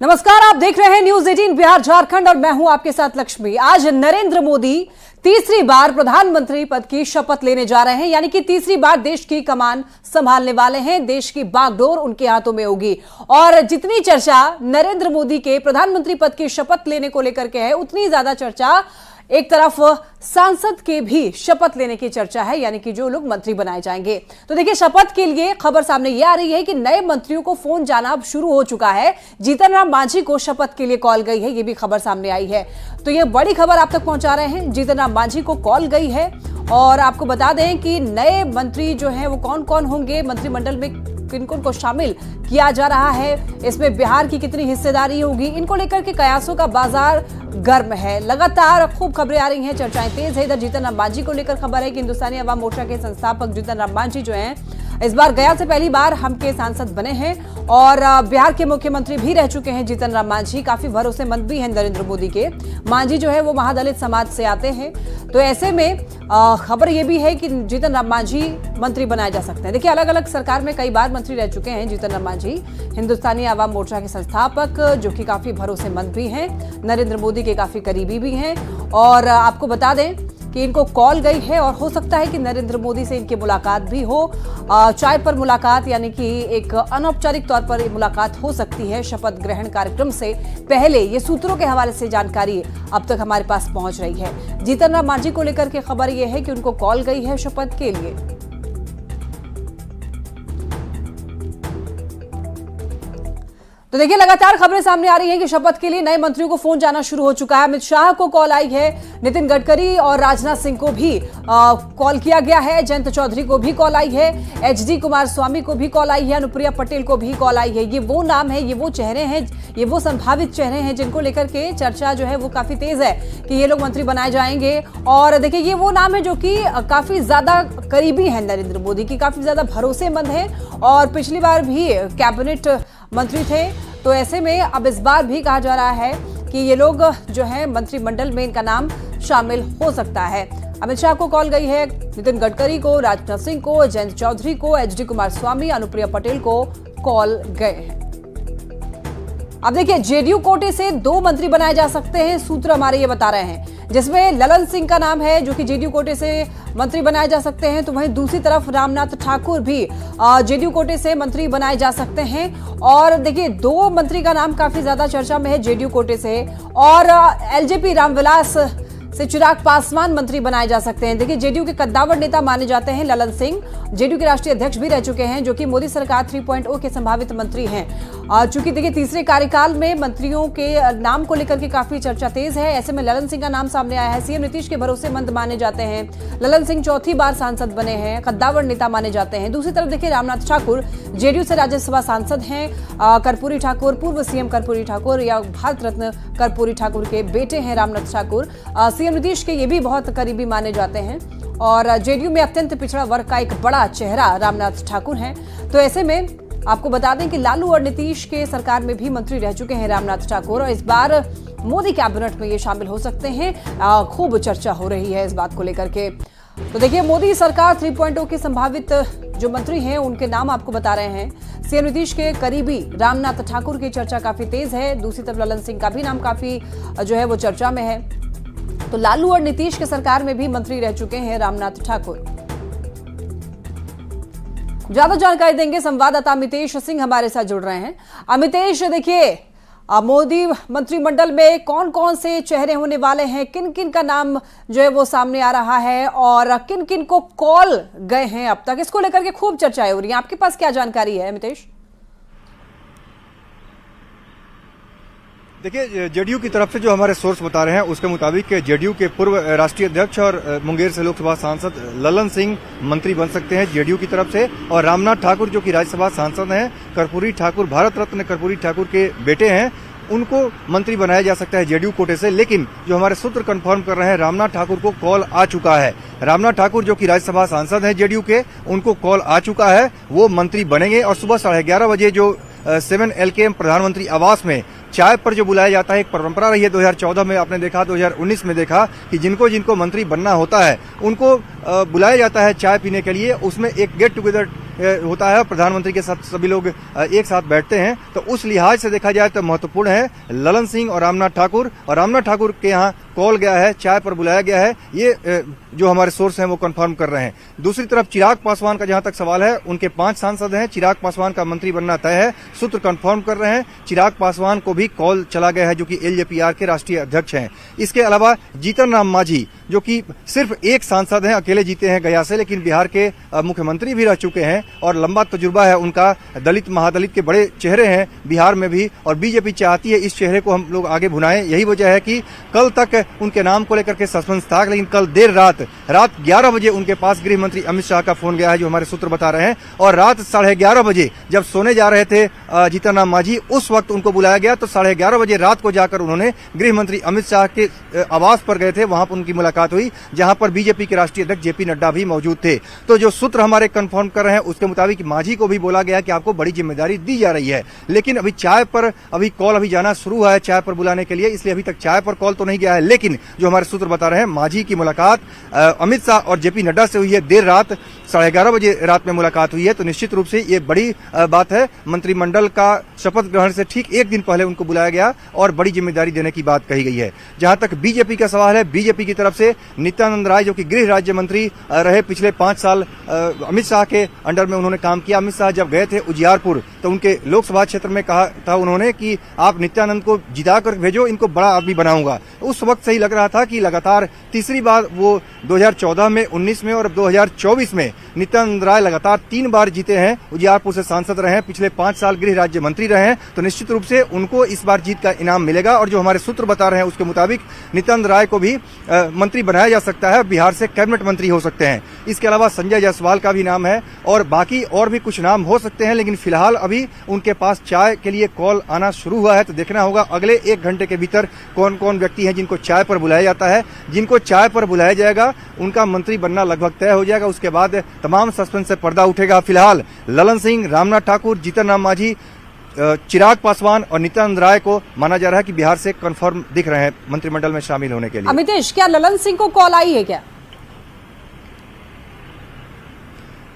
नमस्कार, आप देख रहे हैं न्यूज 18 बिहार झारखंड और मैं हूं आपके साथ लक्ष्मी। आज नरेंद्र मोदी तीसरी बार प्रधानमंत्री पद की शपथ लेने जा रहे हैं, यानी कि तीसरी बार देश की कमान संभालने वाले हैं। देश की बागडोर उनके हाथों में होगी और जितनी चर्चा नरेंद्र मोदी के प्रधानमंत्री पद की शपथ लेने को लेकर के है, उतनी ज्यादा चर्चा एक तरफ सांसद के भी शपथ लेने की चर्चा है, यानी कि जो लोग मंत्री बनाए जाएंगे। तो देखिए, शपथ के लिए खबर सामने ये आ रही है कि नए मंत्रियों को फोन जाना अब शुरू हो चुका है। जीतन राम मांझी को शपथ के लिए कॉल गई है, ये भी खबर सामने आई है। तो ये बड़ी खबर आप तक पहुंचा रहे हैं। जीतन राम मांझी को कॉल गई है और आपको बता दें कि नए मंत्री जो हैं वो कौन कौन होंगे, मंत्रिमंडल में किन किन को शामिल किया जा रहा है, इसमें बिहार की कितनी हिस्सेदारी होगी, इनको लेकर के कयासों का बाजार गर्म है। लगातार खूब खबरें आ रही हैं, चर्चाएं तेज है। इधर जीतन राम मांझी को लेकर खबर है कि हिंदुस्तानी अवाम मोर्चा के संस्थापक जीतन राम मांझी जो हैं इस बार गया से पहली बार हम के सांसद बने हैं और बिहार के मुख्यमंत्री भी रह चुके हैं। जीतन राम मांझी काफी भरोसेमंद भी हैं नरेंद्र मोदी के। मांझी जो है वो महादलित समाज से आते हैं, तो ऐसे में खबर ये भी है कि जीतन राम मांझी मंत्री बनाए जा सकते हैं। देखिए, अलग अलग सरकार में कई बार मंत्री रह चुके हैं जीतन राम मांझी, हिंदुस्तानी अवाम मोर्चा के संस्थापक, जो कि काफी भरोसेमंद भी हैं, नरेंद्र मोदी के काफी करीबी भी हैं। और आपको बता दें कि इनको कॉल गई है और हो सकता है कि नरेंद्र मोदी से इनकी मुलाकात भी हो। चाय पर मुलाकात, यानी कि एक अनौपचारिक तौर पर मुलाकात हो सकती है शपथ ग्रहण कार्यक्रम से पहले। ये सूत्रों के हवाले से जानकारी अब तक हमारे पास पहुंच रही है। जीतन राम मांझी को लेकर के खबर यह है कि उनको कॉल गई है शपथ के लिए। तो देखिए, लगातार खबरें सामने आ रही हैं कि शपथ के लिए नए मंत्रियों को फोन जाना शुरू हो चुका है। अमित शाह को कॉल आई है, नितिन गडकरी और राजनाथ सिंह को भी कॉल किया गया है, जयंत चौधरी को भी कॉल आई है, एचडी कुमारस्वामी को भी कॉल आई है, अनुप्रिया पटेल को भी कॉल आई है। ये वो नाम है, ये वो चेहरे हैं, ये वो संभावित चेहरे हैं जिनको लेकर के चर्चा जो है वो काफी तेज है कि ये लोग मंत्री बनाए जाएंगे। और देखिए, ये वो नाम है जो कि काफी ज्यादा करीबी है नरेंद्र मोदी की, काफी ज्यादा भरोसेमंद है और पिछली बार भी कैबिनेट मंत्री थे। तो ऐसे में अब इस बार भी कहा जा रहा है कि ये लोग जो है मंत्रिमंडल में इनका नाम शामिल हो सकता है। अमित शाह को कॉल गई है, नितिन गडकरी को, राजनाथ सिंह को, जयंत चौधरी को, एचडी कुमारस्वामी, अनुप्रिया पटेल को कॉल गए हैं। अब देखिए, जेडीयू कोटे से 2 मंत्री बनाए जा सकते हैं, सूत्र हमारे ये बता रहे हैं, जिसमें ललन सिंह का नाम है जो कि जेडीयू कोटे से मंत्री बनाए जा सकते हैं। तो वहीं दूसरी तरफ रामनाथ ठाकुर भी जेडीयू कोटे से मंत्री बनाए जा सकते हैं। और देखिए, 2 मंत्री का नाम काफी ज्यादा चर्चा में है जेडीयू कोटे से, और एलजेपी रामविलास से चिराग पासवान मंत्री बनाए जा सकते हैं। देखिए, जेडीयू के कद्दावर नेता माने जाते हैं ललन सिंह, जेडीयू के राष्ट्रीय अध्यक्ष भी रह चुके हैं, जो कि मोदी सरकार 3.0 के संभावित मंत्री हैं। चूंकि देखिए, तीसरे कार्यकाल में मंत्रियों के नाम को लेकर के काफी चर्चा तेज है, ऐसे में ललन सिंह का नाम सामने आया है। सीएम नीतीश के भरोसेमंद माने जाते हैं ललन सिंह, चौथी बार सांसद बने हैं, कद्दावर नेता माने जाते हैं। दूसरी तरफ देखिए, रामनाथ ठाकुर जेडीयू से राज्यसभा सांसद हैं। कर्पूरी ठाकुर, पूर्व सीएम कर्पूरी ठाकुर या भारत रत्न कर्पूरी ठाकुर के बेटे हैं रामनाथ ठाकुर। सीएम नीतीश के ये भी बहुत करीबी माने जाते हैं और जेडीयू में अत्यंत पिछड़ा वर्ग का एक बड़ा चेहरा रामनाथ ठाकुर हैं। तो ऐसे में आपको बता दें कि लालू और नीतीश के सरकार में भी मंत्री रह चुके हैं रामनाथ ठाकुर, और इस बार मोदी कैबिनेट में ये शामिल हो सकते हैं। खूब चर्चा हो रही है इस बात को लेकर के। तो देखिए, मोदी सरकार 3.0 के संभावित जो मंत्री हैं उनके नाम आपको बता रहे हैं। सीएम नीतीश के करीबी रामनाथ ठाकुर की चर्चा काफी तेज है। दूसरी तरफ ललन सिंह का भी नाम काफी जो है वो चर्चा में है। तो लालू और नीतीश के सरकार में भी मंत्री रह चुके हैं रामनाथ ठाकुर। ज्यादा जानकारी देंगे संवाददाता अमितेश सिंह हमारे साथ जुड़ रहे हैं। अमितेश, देखिए, मोदी मंत्रिमंडल में कौन कौन से चेहरे होने वाले हैं, किन किन का नाम जो है वो सामने आ रहा है और किन किन को कॉल गए हैं अब तक, इसको लेकर के खूब चर्चाएं हो रही हैं। आपके पास क्या जानकारी है अमितेश? देखिए, जेडीयू की तरफ से जो हमारे सोर्स बता रहे हैं उसके मुताबिक जेडीयू के पूर्व राष्ट्रीय अध्यक्ष और मुंगेर से लोकसभा सांसद ललन सिंह मंत्री बन सकते हैं जेडीयू की तरफ से, और रामनाथ ठाकुर जो कि राज्यसभा सांसद हैं, कर्पूरी ठाकुर, भारत रत्न कर्पूरी ठाकुर के बेटे हैं, उनको मंत्री बनाया जा सकता है जेडीयू कोटे से। लेकिन जो हमारे सूत्र कंफर्म कर रहे हैं, रामनाथ ठाकुर को कॉल आ चुका है। रामनाथ ठाकुर जो कि राज्यसभा सांसद हैं जेडीयू के, उनको कॉल आ चुका है, वो मंत्री बनेंगे। और सुबह 11:30 बजे जो 7LKM प्रधानमंत्री आवास में चाय पर जो बुलाया जाता है, एक परंपरा रही है 2014 में, आपने देखा, 2019 में देखा कि जिनको जिनको मंत्री बनना होता है उनको बुलाया जाता है चाय पीने के लिए। उसमें एक गेट टुगेदर होता है, प्रधानमंत्री के साथ सभी लोग एक साथ बैठते हैं, तो उस लिहाज से देखा जाए तो महत्वपूर्ण है ललन सिंह और रामनाथ ठाकुर। और रामनाथ ठाकुर के यहाँ कॉल गया है, चाय पर बुलाया गया है, ये जो हमारे सोर्स हैं वो कंफर्म कर रहे हैं। दूसरी तरफ चिराग पासवान का जहां तक सवाल है, उनके 5 सांसद हैं, चिराग पासवान का मंत्री बनना तय है, सूत्र कंफर्म कर रहे हैं। चिराग पासवान को भी कॉल चला गया है, जो कि एलजेपीआर के राष्ट्रीय अध्यक्ष हैं। इसके अलावा जीतन राम मांझी, जो कि सिर्फ एक सांसद हैं, अकेले जीते हैं गया से, लेकिन बिहार के मुख्यमंत्री भी रह चुके हैं और लंबा तजुर्बा है उनका, दलित महादलित के बड़े चेहरे हैं बिहार में भी, और बीजेपी चाहती है इस चेहरे को हम लोग आगे भुनाएं। यही वजह है कि कल तक उनके नाम को लेकर के सस्पेंस था, लेकिन कल देर रात 11 बजे उनके पास गृह मंत्री अमित शाह का फोन गया है, जो हमारे सूत्र बता रहे हैं, और रात 11:30 बजे जब सोने जा रहे थे जीतन राम मांझी, उस वक्त उनको बुलाया गया। तो 11:30 बजे रात को जाकर उन्होंने गृह मंत्री अमित शाह के आवास पर गए थे, वहां पर उनकी मुलाकात हुई, जहां पर बीजेपी के राष्ट्रीय अध्यक्ष जेपी नड्डा भी मौजूद थे। तो जो सूत्र हमारे कंफर्म कर रहे हैं उसके मुताबिक मांझी को भी बोला गया कि आपको बड़ी जिम्मेदारी दी जा रही है, लेकिन अभी चाय पर कॉल जाना शुरू हुआ है चाय पर बुलाने के लिए, इसलिए अभी तक चाय पर कॉल तो नहीं गया है। लेकिन जो हमारे सूत्र बता रहे हैं, मांझी की मुलाकात अमित शाह और जेपी नड्डा से हुई है देर रात, 11:30 बजे रात में मुलाकात हुई है। तो निश्चित रूप से ये बड़ी बात है। मंत्रिमंडल का शपथ ग्रहण से ठीक एक दिन पहले उनको बुलाया गया और बड़ी जिम्मेदारी देने की बात कही गई है। जहां तक बीजेपी का सवाल है, बीजेपी की तरफ से नित्यानंद राय, जो कि गृह राज्य मंत्री रहे पिछले 5 साल, अमित शाह के अंडर में उन्होंने काम किया। अमित शाह जब गए थे उजियारपुर, तो उनके लोकसभा क्षेत्र में कहा था उन्होंने कि आप नित्यानंद को जिता कर भेजो, इनको बड़ा आदमी बनाऊंगा। उस वक्त से ही लग रहा था कि लगातार तीसरी बार वो 2014 में, 19 में और 2024 में नित्यानंद राय लगातार 3 बार जीते हैं, उजियारपुर से सांसद रहे हैं, पिछले 5 साल गृह राज्य मंत्री रहे हैं। तो निश्चित रूप से उनको इस बार जीत का इनाम मिलेगा। और जो हमारे सूत्र बता रहे हैं उसके मुताबिक नित्यानंद राय को भी मंत्री बनाया जा सकता है, बिहार से कैबिनेट मंत्री हो सकते हैं। इसके अलावा संजय जायसवाल का भी नाम है और बाकी और भी कुछ नाम हो सकते हैं, लेकिन फिलहाल अभी उनके पास चाय के लिए कॉल आना शुरू हुआ है। तो देखना होगा अगले 1 घंटे के भीतर कौन कौन व्यक्ति हैं जिनको चाय पर बुलाया जाता है। जिनको चाय पर बुलाया जाएगा उनका मंत्री बनना लगभग तय हो जाएगा। उसके बाद तमाम सस्पेंस से पर्दा उठेगा। फिलहाल ललन सिंह, रामनाथ ठाकुर, जीतन राम मांझी, चिराग पासवान और नित्यानंद राय को माना जा रहा है कि बिहार से कंफर्म दिख रहे हैं मंत्रिमंडल में शामिल होने के लिए। अमितेश, क्या ललन सिंह को कॉल आई है क्या?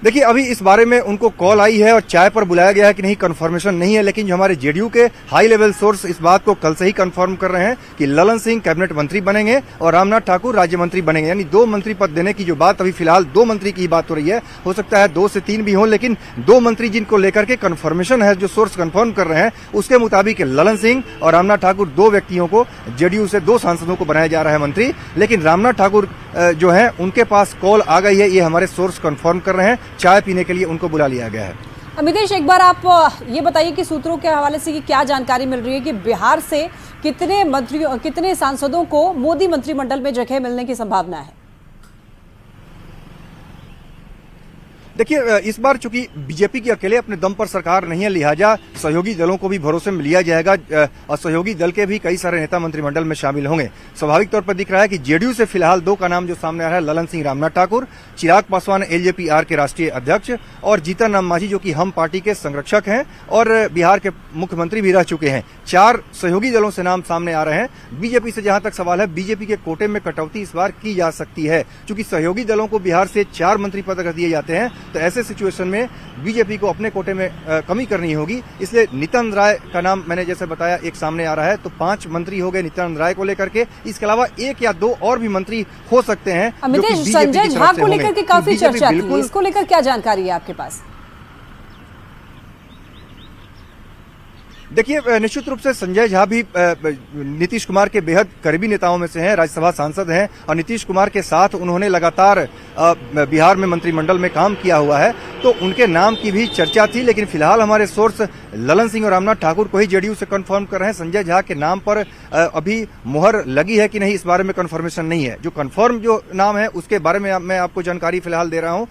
देखिए, अभी इस बारे में उनको कॉल आई है और चाय पर बुलाया गया है कि नहीं, कंफर्मेशन नहीं है। लेकिन जो हमारे जेडीयू के हाई लेवल सोर्स इस बात को कल से ही कंफर्म कर रहे हैं कि ललन सिंह कैबिनेट मंत्री बनेंगे और रामनाथ ठाकुर राज्य मंत्री बनेंगे। यानी 2 मंत्री पद देने की जो बात, अभी फिलहाल 2 मंत्री की बात हो रही है, हो सकता है 2 से 3 भी हों, लेकिन 2 मंत्री जिनको लेकर के कंफर्मेशन है, जो सोर्स कंफर्म कर रहे हैं, उसके मुताबिक ललन सिंह और रामनाथ ठाकुर 2 व्यक्तियों को, जेडीयू से 2 सांसदों को बनाया जा रहा है मंत्री। लेकिन रामनाथ ठाकुर जो है उनके पास कॉल आ गई है, ये हमारे सोर्स कंफर्म कर रहे हैं। चाय पीने के लिए उनको बुला लिया गया है। अमितेश, एक बार आप ये बताइए कि सूत्रों के हवाले से क्या जानकारी मिल रही है कि बिहार से कितने सांसदों को मोदी मंत्रिमंडल में जगह मिलने की संभावना है? देखिए, इस बार चूंकि बीजेपी की अकेले अपने दम पर सरकार नहीं है, लिहाजा सहयोगी दलों को भी भरोसे में लिया जाएगा और सहयोगी दल के भी कई सारे नेता मंत्रिमंडल में शामिल होंगे। स्वाभाविक तौर पर दिख रहा है कि जेडीयू से फिलहाल 2 का नाम जो सामने आ रहा है, ललन सिंह, रामनाथ ठाकुर, चिराग पासवान एलजेपीआर के राष्ट्रीय अध्यक्ष, और जीतन राम मांझी जो कि हम पार्टी के संरक्षक हैं और बिहार के मुख्यमंत्री भी रह चुके हैं। 4 सहयोगी दलों से नाम सामने आ रहे हैं। बीजेपी से जहां तक सवाल है, बीजेपी के कोटे में कटौती इस बार की जा सकती है, चूंकि सहयोगी दलों को बिहार से 4 मंत्री पद अगर दिए जाते हैं तो ऐसे सिचुएशन में बीजेपी को अपने कोटे में कमी करनी होगी। इसलिए नित्यानंद राय का नाम मैंने जैसे बताया एक सामने आ रहा है, तो 5 मंत्री हो गए नित्यानंद राय को लेकर के। इसके अलावा 1 या 2 और भी मंत्री हो सकते हैं। अमितेश, संजय झा को लेकर के काफी चर्चा थी, इसको लेकर क्या जानकारी है आपके पास? देखिए, निश्चित रूप से संजय झा भी नीतीश कुमार के बेहद करीबी नेताओं में से हैं, राज्यसभा सांसद हैं और नीतीश कुमार के साथ उन्होंने लगातार बिहार में मंत्रिमंडल में काम किया हुआ है, तो उनके नाम की भी चर्चा थी। लेकिन फिलहाल हमारे सोर्स ललन सिंह और रामनाथ ठाकुर को ही जेडीयू से कंफर्म कर रहे हैं। संजय झा के नाम पर अभी मुहर लगी है कि नहीं, इस बारे में कंफर्मेशन नहीं है। जो कंफर्म जो नाम है उसके बारे में मैं आपको जानकारी फिलहाल दे रहा हूं।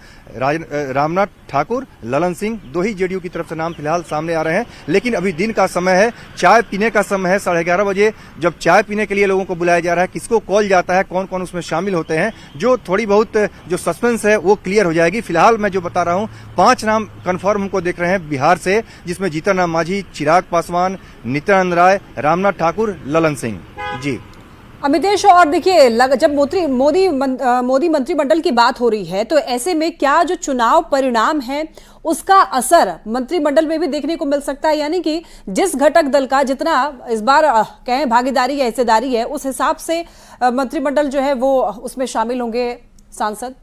रामनाथ ठाकुर, ललन सिंह, 2 ही जेडीयू की तरफ से नाम फिलहाल सामने आ रहे हैं। लेकिन अभी दिन का समय है, चाय पीने का समय है, 11:30 बजे जब चाय पीने के लिए लोगों को बुलाया जा रहा है, किसको कॉल जाता है, कौन कौन उसमें शामिल होते हैं, जो थोड़ी बहुत जो सस्पेंस है वो क्लियर हो जाएगी। फिलहाल मैं जो बता रहा हूं, 5 नाम कंफर्म हमको देख रहे हैं बिहार से, जिसमें जीतन राम मांझी, चिराग पासवान, नित्यानंद राय, रामनाथ ठाकुर, ललन सिंह। जी अमितेश, और देखिए जब मोदी मंत्रिमंडल की बात हो रही है तो ऐसे में क्या जो चुनाव परिणाम है उसका असर मंत्रिमंडल में भी देखने को मिल सकता है? यानी कि जिस घटक दल का जितना इस बार कहें भागीदारी या हिस्सेदारी है, उस हिसाब से मंत्रिमंडल जो है वो उसमें शामिल होंगे सांसद।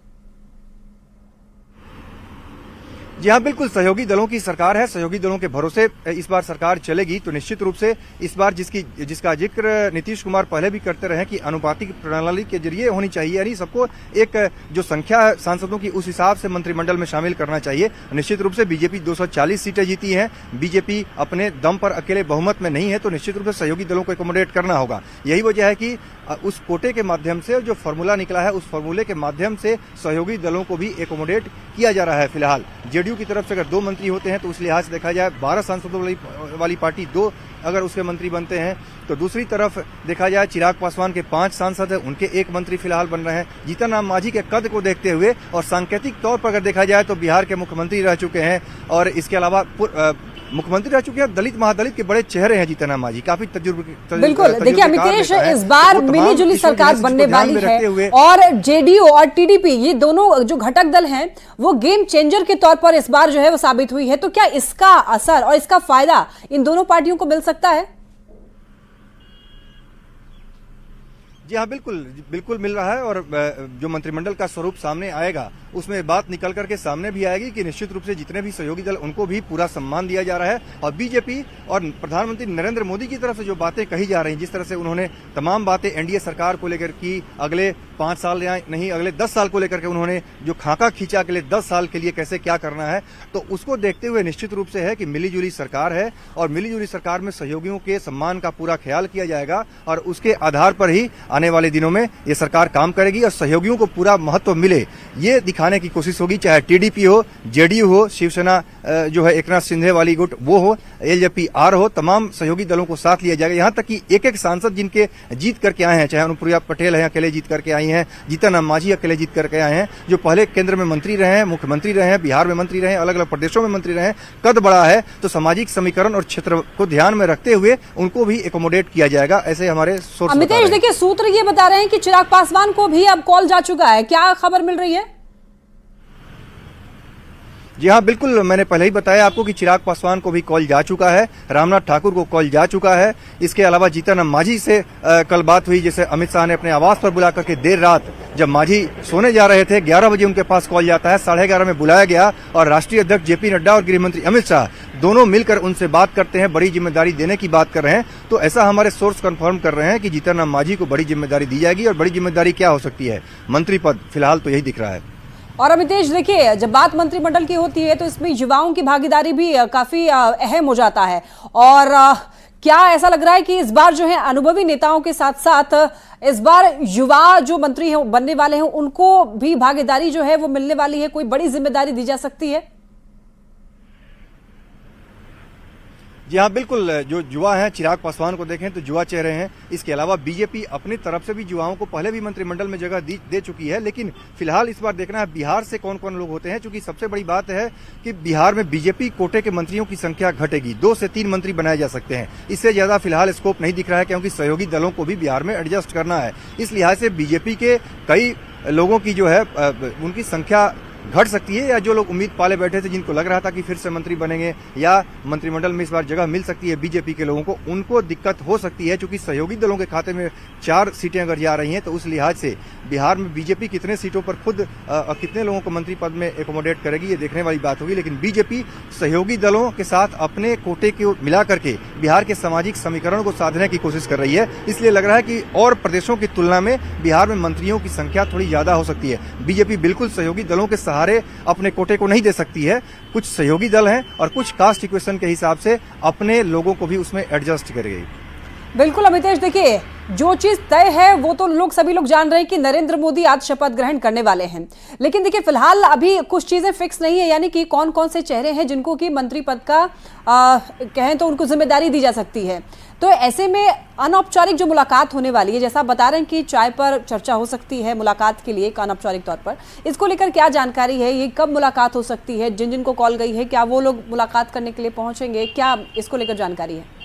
जी हाँ, बिल्कुल सहयोगी दलों की सरकार है, सहयोगी दलों के भरोसे इस बार सरकार चलेगी। तो निश्चित रूप से इस बार जिसका जिक्र नीतीश कुमार पहले भी करते रहे कि अनुपातिक प्रणाली के जरिए होनी चाहिए, यानी सबको एक जो संख्या है सांसदों की उस हिसाब से मंत्रिमंडल में शामिल करना चाहिए। निश्चित रूप से बीजेपी 240 सीटें जीती हैं, बीजेपी अपने दम पर अकेले बहुमत में नहीं है, तो निश्चित रूप से सहयोगी दलों को एकोमोडेट करना होगा। यही वजह है कि उस कोटे के माध्यम से जो फॉर्मूला निकला है, उस फॉर्मूले के माध्यम से सहयोगी दलों को भी एकोमोडेट किया जा रहा है। फिलहाल जेडीयू की तरफ से अगर 2 मंत्री होते हैं तो उस लिहाज से देखा जाए 12 सांसदों वाली पार्टी 2 अगर उसके मंत्री बनते हैं, तो दूसरी तरफ देखा जाए चिराग पासवान के 5 सांसद हैं, उनके 1 मंत्री फिलहाल बन रहे हैं। जीतन राम मांझी के कद को देखते हुए और सांकेतिक तौर पर अगर देखा जाए तो बिहार के मुख्यमंत्री रह चुके हैं और इसके अलावा मुख्यमंत्री रह चुके हैं, दलित महादलित के बड़े चेहरे हैं जीतन राम मांझी, काफी बिल्कुल। देखिए अमितेश, इस बार मिली जुली सरकार बनने वाली है और जेडीयू और टीडीपी ये दोनों जो घटक दल हैं वो गेम चेंजर के तौर पर इस बार जो है वो साबित हुई है। तो क्या इसका असर और इसका फायदा इन दोनों पार्टियों को मिल सकता है? जी हाँ, बिल्कुल मिल रहा है। और जो मंत्रिमंडल का स्वरूप सामने आएगा उसमें बात निकल करके सामने भी आएगी कि निश्चित रूप से जितने भी सहयोगी दल उनको भी पूरा सम्मान दिया जा रहा है। और बीजेपी और प्रधानमंत्री नरेंद्र मोदी की तरफ से जो बातें कही जा रही हैं, जिस तरह से उन्होंने तमाम बातें एनडीए सरकार को लेकर की, अगले 5 साल या नहीं अगले 10 साल को लेकर के उन्होंने जो खाका खींचा अगले 10 साल के लिए कैसे क्या करना है, तो उसको देखते हुए निश्चित रूप से है कि मिलीजुली सरकार है और मिलीजुली सरकार में सहयोगियों के सम्मान का पूरा ख्याल किया जाएगा और उसके आधार पर ही आने वाले दिनों में ये सरकार काम करेगी और सहयोगियों को पूरा महत्व मिले ये दिखाने की कोशिश होगी। चाहे टीडीपी हो, जेडीयू हो, शिवसेना जो है एकनाथ शिंदे वाली गुट वो हो, एलजेपी आर हो, तमाम सहयोगी दलों को साथ लिया जाएगा। यहां तक कि एक सांसद जिनके जीत करके आए हैं, चाहे अनुप्रिया पटेल है अकेले जीत करके आई हैं, जीतन राम मांझी अकेले जीत करके आए हैं, जो पहले केंद्र में मंत्री रहे हैं, मुख्यमंत्री रहे हैं, बिहार में मंत्री रहे हैं, अलग अलग प्रदेशों में मंत्री रहे हैं, कद बड़ा है, तो सामाजिक समीकरण और क्षेत्र को ध्यान में रखते हुए उनको भी एकोमोडेट किया जाएगा, ऐसे हमारे सोर्स। अमितेश, देखिए सूत्र ये बता रहे हैं कि चिराग पासवान को भी अब कॉल जा चुका है, क्या खबर मिल रही है? जी हाँ, बिल्कुल, मैंने पहले ही बताया आपको कि चिराग पासवान को भी कॉल जा चुका है, रामनाथ ठाकुर को कॉल जा चुका है। इसके अलावा जीतन राम मांझी से कल बात हुई, जैसे अमित शाह ने अपने आवास पर बुला करके देर रात जब मांझी सोने जा रहे थे 11 बजे उनके पास कॉल जाता है, 11:30 में बुलाया गया और राष्ट्रीय अध्यक्ष जेपी नड्डा और गृहमंत्री अमित शाह दोनों मिलकर उनसे बात करते हैं, बड़ी जिम्मेदारी देने की बात कर रहे हैं। तो ऐसा हमारे सोर्स कंफर्म कर रहे हैं कि जीतन राम मांझी को बड़ी जिम्मेदारी दी जाएगी। और बड़ी जिम्मेदारी क्या हो सकती है? मंत्री पद, फिलहाल तो यही दिख रहा है। और अमितेश, देखिए जब बात मंत्रिमंडल की होती है तो इसमें युवाओं की भागीदारी भी काफी अहम हो जाता है। और क्या ऐसा लग रहा है कि इस बार जो है अनुभवी नेताओं के साथ साथ इस बार युवा जो मंत्री हैं बनने वाले हैं उनको भी भागीदारी जो है वो मिलने वाली है, कोई बड़ी जिम्मेदारी दी जा सकती है? जी हाँ, बिल्कुल, जो युवा हैं, चिराग पासवान को देखें तो युवा चेहरे हैं। इसके अलावा बीजेपी अपनी तरफ से भी युवाओं को पहले भी मंत्रिमंडल में जगह दे चुकी है, लेकिन फिलहाल इस बार देखना है बिहार से कौन कौन लोग होते हैं, क्योंकि सबसे बड़ी बात है कि बिहार में बीजेपी कोटे के मंत्रियों की संख्या घटेगी, 2 से 3 मंत्री बनाए जा सकते हैं। इससे ज्यादा फिलहाल स्कोप नहीं दिख रहा है, क्योंकि सहयोगी दलों को भी बिहार में एडजस्ट करना है। इस लिहाज से बीजेपी के कई लोगों की जो है उनकी संख्या घट सकती है, या जो लोग उम्मीद पाले बैठे थे, जिनको लग रहा था कि फिर से मंत्री बनेंगे या मंत्रिमंडल में इस बार जगह मिल सकती है बीजेपी के लोगों को, उनको दिक्कत हो सकती है। क्योंकि सहयोगी दलों के खाते में 4 सीटें अगर जा रही हैं तो उस लिहाज से बिहार में बीजेपी कितने सीटों पर खुद कितने लोगों को मंत्री पद में एकोमोडेट करेगी, ये देखने वाली बात होगी। लेकिन बीजेपी सहयोगी दलों के साथ अपने कोटे को मिला करके बिहार के सामाजिक समीकरण को साधने की कोशिश कर रही है। इसलिए लग रहा है कि और प्रदेशों की तुलना में बिहार में मंत्रियों की संख्या थोड़ी ज्यादा हो सकती है। बीजेपी बिल्कुल सहयोगी दलों के सहारे अपने कोटे को नहीं दे सकती है, कुछ सहयोगी दल हैं और कुछ कास्ट इक्वेशन के हिसाब से अपने लोगों को भी उसमें एडजस्ट करेगी। बिल्कुल अमितेश, देखिए जो चीज तय है वो तो सभी लोग जान रहे हैं कि नरेंद्र मोदी आज शपथ ग्रहण करने वाले हैं, लेकिन देखिए फिलहाल अभी कुछ चीजें फिक्स नहीं है, यानी कि कौन कौन से चेहरे हैं जिनको कि मंत्री पद का कहें तो उनको जिम्मेदारी दी जा सकती है। तो ऐसे में अनौपचारिक जो मुलाकात होने वाली है, जैसा आप बता रहे हैं कि चाय पर चर्चा हो सकती है मुलाकात के लिए अनौपचारिक तौर पर, इसको लेकर क्या जानकारी है? ये कब मुलाकात हो सकती है? जिन जिनको कॉल गई है क्या वो लोग मुलाकात करने के लिए पहुंचेंगे? क्या इसको लेकर जानकारी है?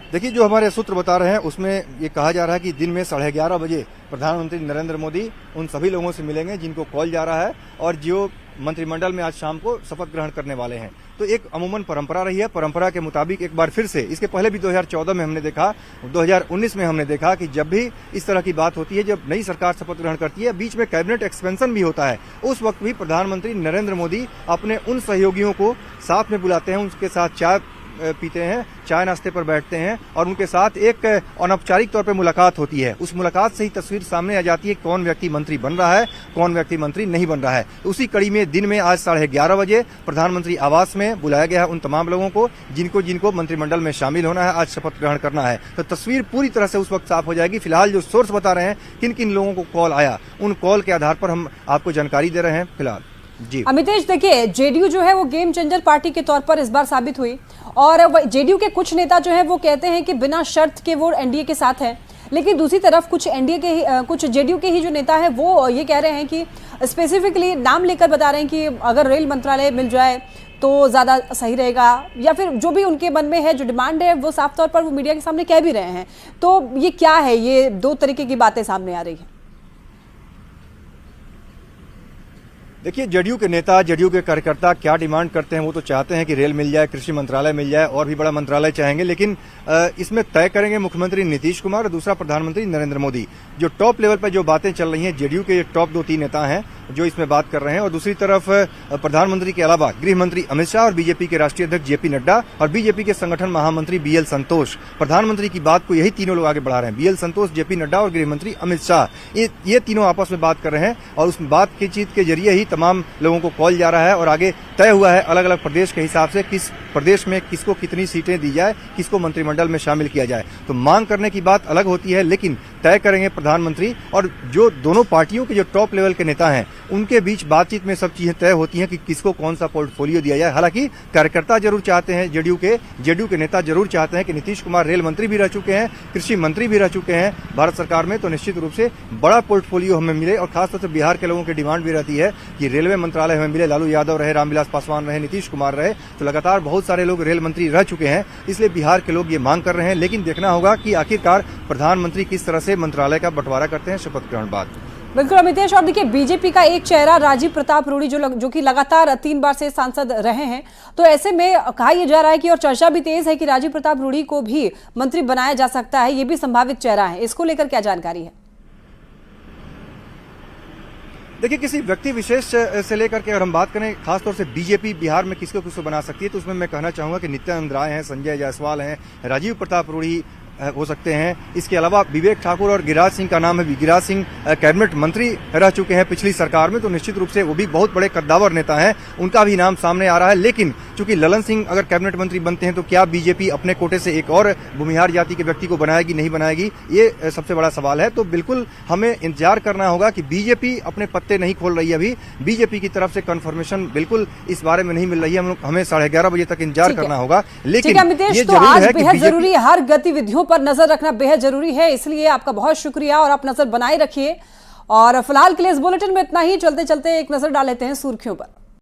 देखिए, जो हमारे सूत्र बता रहे हैं उसमें ये कहा जा रहा है कि दिन में 11:30 बजे प्रधानमंत्री नरेंद्र मोदी उन सभी लोगों से मिलेंगे जिनको कॉल जा रहा है और जो मंत्रिमंडल में आज शाम को शपथ ग्रहण करने वाले हैं। तो एक अमूमन परंपरा रही है। परंपरा के मुताबिक एक बार फिर से, इसके पहले भी 2014 में हमने देखा, 2019 में हमने देखा कि जब भी इस तरह की बात होती है, जब नई सरकार शपथ ग्रहण करती है, बीच में कैबिनेट एक्सपेंशन भी होता है, उस वक्त भी प्रधानमंत्री नरेंद्र मोदी अपने उन सहयोगियों को साथ में बुलाते हैं, उनके साथ चाय पीते हैं, चाय नाश्ते पर बैठते हैं और उनके साथ एक अनौपचारिक तौर पर मुलाकात होती है। उस मुलाकात से ही तस्वीर सामने आ जाती है कौन व्यक्ति मंत्री बन रहा है, कौन व्यक्ति मंत्री नहीं बन रहा है। उसी कड़ी में दिन में आज 11:30 बजे प्रधानमंत्री आवास में बुलाया गया है उन तमाम लोगों को जिनको मंत्रिमंडल में शामिल होना है, आज शपथ ग्रहण करना है। तो तस्वीर पूरी तरह से उस वक्त साफ हो जाएगी। फिलहाल जो सोर्स बता रहे हैं किन किन लोगों को कॉल आया, उन कॉल के आधार पर हम आपको जानकारी दे रहे हैं फिलहाल। जी अमितेश, देखिए जेडीयू जो है वो गेम चेंजर पार्टी के तौर पर इस बार साबित हुई और जेडीयू के कुछ नेता जो है वो कहते हैं कि बिना शर्त के वो एनडीए के साथ है, लेकिन दूसरी तरफ कुछ जेडीयू के ही जो नेता है वो ये कह रहे हैं कि स्पेसिफिकली नाम लेकर बता रहे हैं कि अगर रेल मंत्रालय मिल जाए तो ज्यादा सही रहेगा, या फिर जो भी उनके मन में है, जो डिमांड है वो साफ तौर पर वो मीडिया के सामने कह भी रहे हैं। तो ये क्या है, ये दो तरीके की बातें सामने आ रही है। देखिए, जेडीयू के नेता, जेडीयू के कार्यकर्ता क्या डिमांड करते हैं, वो तो चाहते हैं कि रेल मिल जाए, कृषि मंत्रालय मिल जाए और भी बड़ा मंत्रालय चाहेंगे, लेकिन इसमें तय करेंगे मुख्यमंत्री नीतीश कुमार और दूसरा प्रधानमंत्री नरेंद्र मोदी। जो टॉप लेवल पर जो बातें चल रही हैं, जेडीयू के टॉप 2-3 नेता हैं जो इसमें बात कर रहे हैं और दूसरी तरफ प्रधानमंत्री के अलावा गृह मंत्री अमित शाह और बीजेपी के राष्ट्रीय अध्यक्ष जेपी नड्डा और बीजेपी के संगठन महामंत्री बीएल संतोष, प्रधानमंत्री की बात को यही तीनों लोग आगे बढ़ा रहे हैं। बीएल संतोष, जेपी नड्डा और गृह मंत्री अमित शाह, ये तीनों आपस में बात कर रहे हैं और उस बातचीत के जरिए ही तमाम लोगों को कॉल जा रहा है और आगे तय हुआ है अलग अलग प्रदेश के हिसाब से किस प्रदेश में किसको कितनी सीटें दी जाए, किसको मंत्रिमंडल में शामिल किया जाए। तो मांग करने की बात अलग होती है, लेकिन तय करेंगे प्रधानमंत्री और जो दोनों पार्टियों के जो टॉप लेवल के नेता हैं उनके बीच बातचीत में सब चीजें तय होती हैं कि किसको कौन सा पोर्टफोलियो दिया जाए। हालांकि कार्यकर्ता जरूर चाहते हैं, जेडीयू के नेता जरूर चाहते हैं कि नीतीश कुमार रेल मंत्री भी रह चुके हैं, कृषि मंत्री भी रह चुके हैं भारत सरकार में, तो निश्चित रूप से बड़ा पोर्टफोलियो हमें मिले और खासतौर से बिहार के लोगों की डिमांड भी रहती है कि रेलवे मंत्रालय हमें मिले। लालू यादव रहे, रामविलास पासवान रहे, नीतीश कुमार रहे, तो लगातार बहुत सारे लोग रेल मंत्री रह चुके हैं, इसलिए बिहार के लोग ये मांग कर रहे हैं। लेकिन देखना होगा कि आखिरकार प्रधानमंत्री किस तरह से मंत्रालय का बंटवारा करते हैं शपथ ग्रहण बाद। बिल्कुल अमितेश, और देखिए बीजेपी का एक चेहरा राजीव प्रताप रूडी जो कि लगातार 3 बार से सांसद रहे हैं, तो ऐसे में कहा यह जा रहा है कि और चर्चा भी तेज है कि राजीव प्रताप रूडी को भी मंत्री बनाया जा सकता है, ये भी संभावित चेहरा है। इसको लेकर क्या जानकारी है? देखिए, किसी व्यक्ति विशेष से लेकर के अगर हम बात करें, खासतौर से बीजेपी बिहार में किसको बना सकती है, तो उसमें मैं कहना चाहूंगा कि नित्यानंद राय हैं, संजय जायसवाल हैं, राजीव प्रताप रूडी हो सकते हैं। इसके अलावा विवेक ठाकुर और गिरिराज सिंह का नाम है। गिरिराज सिंह कैबिनेट मंत्री रह चुके हैं पिछली सरकार में, तो निश्चित रूप से वो भी बहुत बड़े कद्दावर नेता हैं, उनका भी नाम सामने आ रहा है। लेकिन चूंकि ललन सिंह अगर कैबिनेट मंत्री बनते हैं तो क्या बीजेपी अपने कोटे से एक और भूमिहार जाति के व्यक्ति को बनाएगी, नहीं बनाएगी, ये सबसे बड़ा सवाल है। तो बिल्कुल हमें इंतजार करना होगा कि बीजेपी अपने पत्ते नहीं खोल रही है। अभी बीजेपी की तरफ से कंफर्मेशन बिल्कुल इस बारे में नहीं मिल रही है। हमें 11:30 बजे तक इंतजार करना होगा। लेकिन ये जरूर है कि बेहद जरूरी है, हर गतिविधियों पर नजर रखना बेहद जरूरी है, इसलिए आपका बहुत शुक्रिया और आप नजर बनाए रखिए। और फिलहाल के लिए इस बुलेटिन में इतना ही। चलते चलते एक नजर डाल लेते हैं सुर्खियों पर।